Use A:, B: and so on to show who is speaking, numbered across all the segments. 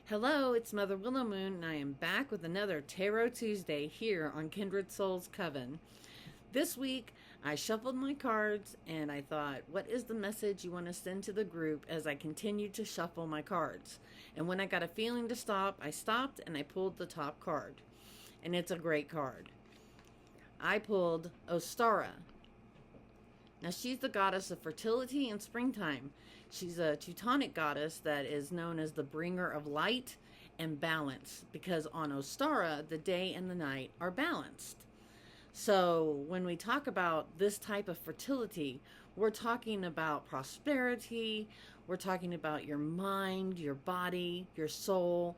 A: Hello, it's Mother Willow Moon, and I am back with another Tarot Tuesday here on Kindred Souls Coven. This week, I shuffled my cards and I thought, what is the message you want to send to the group as I continued to shuffle my cards? And when I got a feeling to stop, I stopped and I pulled the top card. And it's a great card. I pulled Ostara. Now, she's the goddess of fertility and springtime. She's a Teutonic goddess that is known as the bringer of light and balance, because on Ostara, the day and the night are balanced. So when we talk about this type of fertility, we're talking about prosperity, we're talking about your mind, your body, your soul,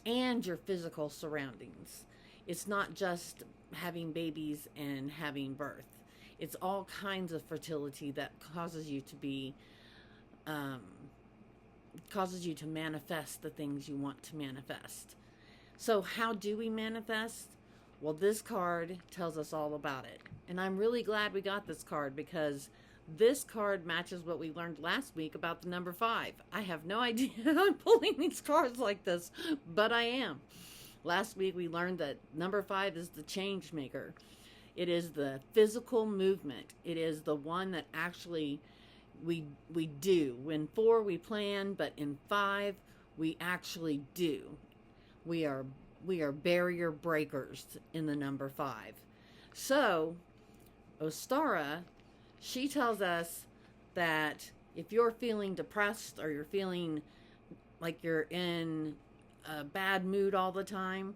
A: and your physical surroundings. It's not just having babies and having birth. It's all kinds of fertility that causes you to manifest the things you want to manifest. So how do we manifest? Well, this card tells us all about it. And I'm really glad we got this card, because this card matches what we learned last week about the number 5. I have no idea I'm pulling these cards like this, but I am. Last week we learned that number 5 is the change maker. It is the physical movement. It is the one that actually we do. In 4 we plan, but in 5 we actually do. We are barrier breakers in the number 5. So Ostara, she tells us that if you're feeling depressed or you're feeling like you're in a bad mood all the time,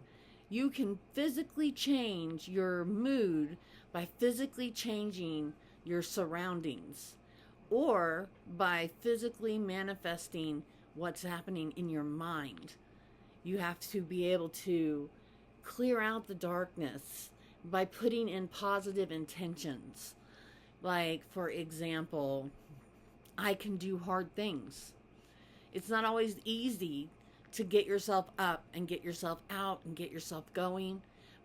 A: you can physically change your mood by physically changing your surroundings, or by physically manifesting what's happening in your mind. You have to be able to clear out the darkness by putting in positive intentions. Like, for example, I can do hard things. It's not always easy to get yourself up and get yourself out and get yourself going,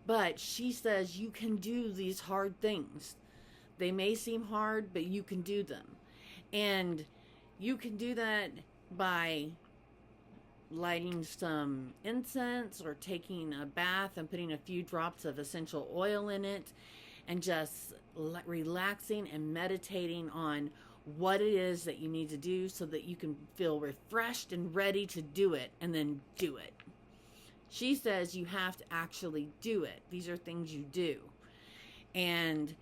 A: but she says you can do these hard things. They may seem hard, but you can do them. And you can do that by lighting some incense or taking a bath and putting a few drops of essential oil in it, and just relaxing and meditating on what it is that you need to do so that you can feel refreshed and ready to do it, and then do it. She says you have to actually do it. These are things you do. And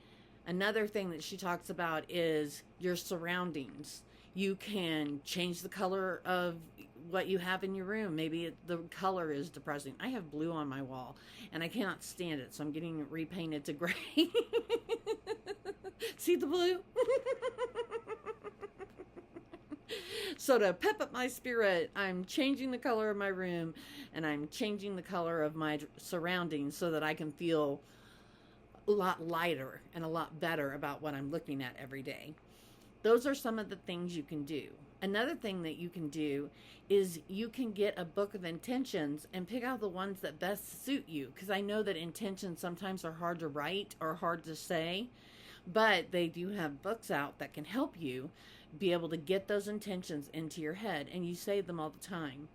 A: another thing that she talks about is your surroundings. You can change the color of what you have in your room. Maybe the color is depressing. I have blue on my wall and I cannot stand it, so I'm getting it repainted to gray. See the blue? So to pep up my spirit, I'm changing the color of my room, and I'm changing the color of my surroundings so that I can feel a lot lighter and a lot better about what I'm looking at every day. Those are some of the things you can do. Another thing that you can do is you can get a book of intentions and pick out the ones that best suit you. Because I know that intentions sometimes are hard to write or hard to say, but they do have books out that can help you be able to get those intentions into your head, and you say them all the time.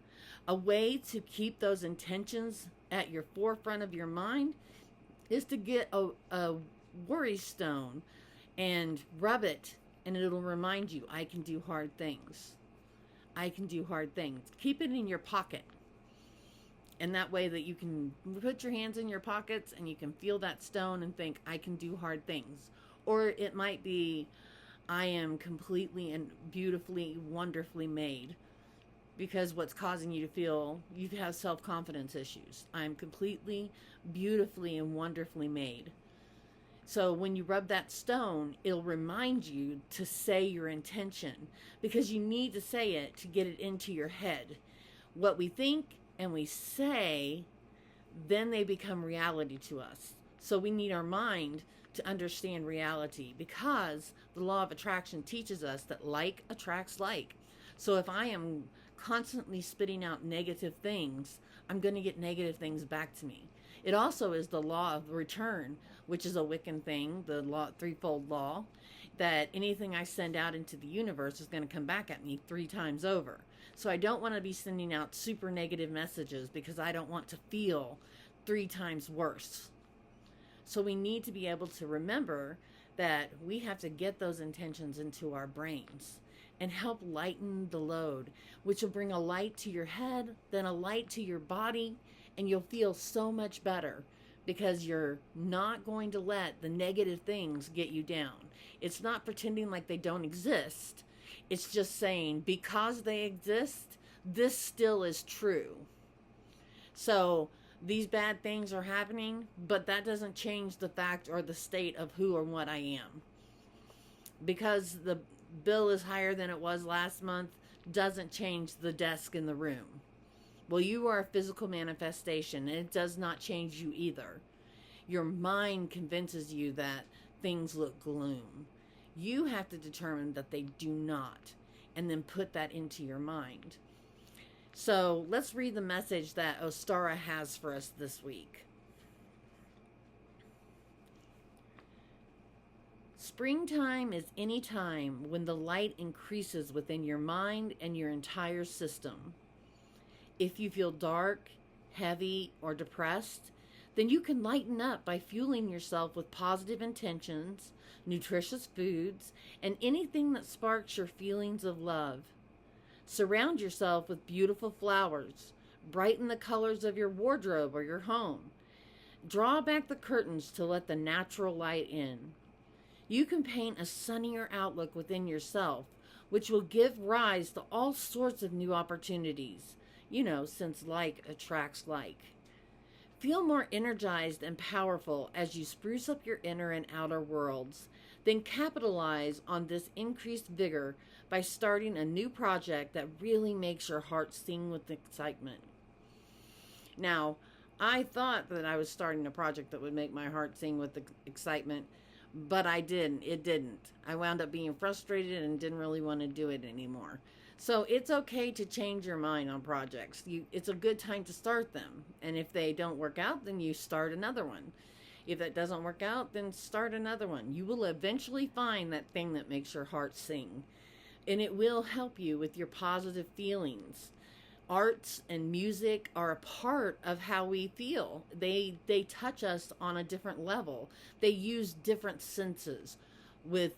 A: A way to keep those intentions at your forefront of your mind is to get a worry stone and rub it, and it'll remind you, I can do hard things. I can do hard things. Keep it in your pocket. And that way that you can put your hands in your pockets and you can feel that stone and think, I can do hard things. Or it might be, I am completely and beautifully, wonderfully made. Because what's causing you to feel you have self-confidence issues. I'm completely, beautifully, and wonderfully made. So when you rub that stone, it'll remind you to say your intention, because you need to say it to get it into your head. What we think and we say, then they become reality to us. So we need our mind to understand reality, because the law of attraction teaches us that like attracts like. So if I am constantly spitting out negative things, I'm going to get negative things back to me. It also is the law of return, which is a Wiccan thing, the law, threefold law, that anything I send out into the universe is going to come back at me 3 times over. So I don't want to be sending out super negative messages because I don't want to feel 3 times worse. So we need to be able to remember that we have to get those intentions into our brains and help lighten the load, which will bring a light to your head, then a light to your body, and you'll feel so much better because you're not going to let the negative things get you down. It's not pretending like they don't exist. It's just saying, because they exist, this still is true. So these bad things are happening, but that doesn't change the fact or the state of who or what I am. Because the bill is higher than it was last month doesn't change the desk in the room. Well, you are a physical manifestation, and it does not change you either. Your mind convinces you that things look gloom. You have to determine that they do not, and then put that into your mind. So let's read the message that Ostara has for us this week. Springtime is any time when the light increases within your mind and your entire system. If you feel dark, heavy, or depressed, then you can lighten up by fueling yourself with positive intentions, nutritious foods, and anything that sparks your feelings of love. Surround yourself with beautiful flowers. Brighten the colors of your wardrobe or your home. Draw back the curtains to let the natural light in. You can paint a sunnier outlook within yourself, which will give rise to all sorts of new opportunities. Since like attracts like. Feel more energized and powerful as you spruce up your inner and outer worlds. Then capitalize on this increased vigor by starting a new project that really makes your heart sing with excitement. Now, I thought that I was starting a project that would make my heart sing with excitement, but I didn't. It didn't. I wound up being frustrated and didn't really want to do it anymore. So it's okay to change your mind on projects. It's a good time to start them. And if they don't work out, then you start another one. If that doesn't work out, then start another one. You will eventually find that thing that makes your heart sing. And it will help you with your positive feelings. Arts and music are a part of how we feel. They touch us on a different level. They use different senses. With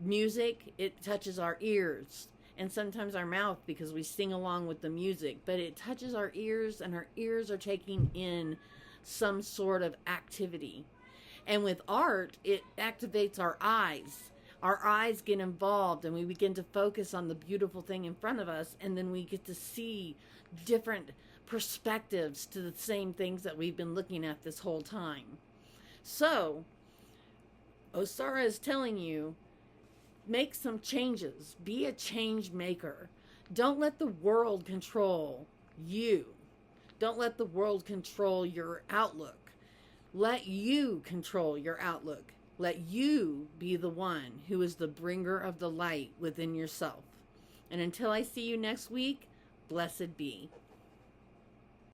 A: music, it touches our ears. And sometimes our mouth because we sing along with the music, but it touches our ears and our ears are taking in some sort of activity. And with art, it activates our eyes. Our eyes get involved and we begin to focus on the beautiful thing in front of us, and then we get to see different perspectives to the same things that we've been looking at this whole time. So, Osara is telling you, make some changes. Be a change maker. Don't let the world control you. Don't let the world control your outlook. Let you control your outlook. Let you be the one who is the bringer of the light within yourself. And until I see you next week, blessed be.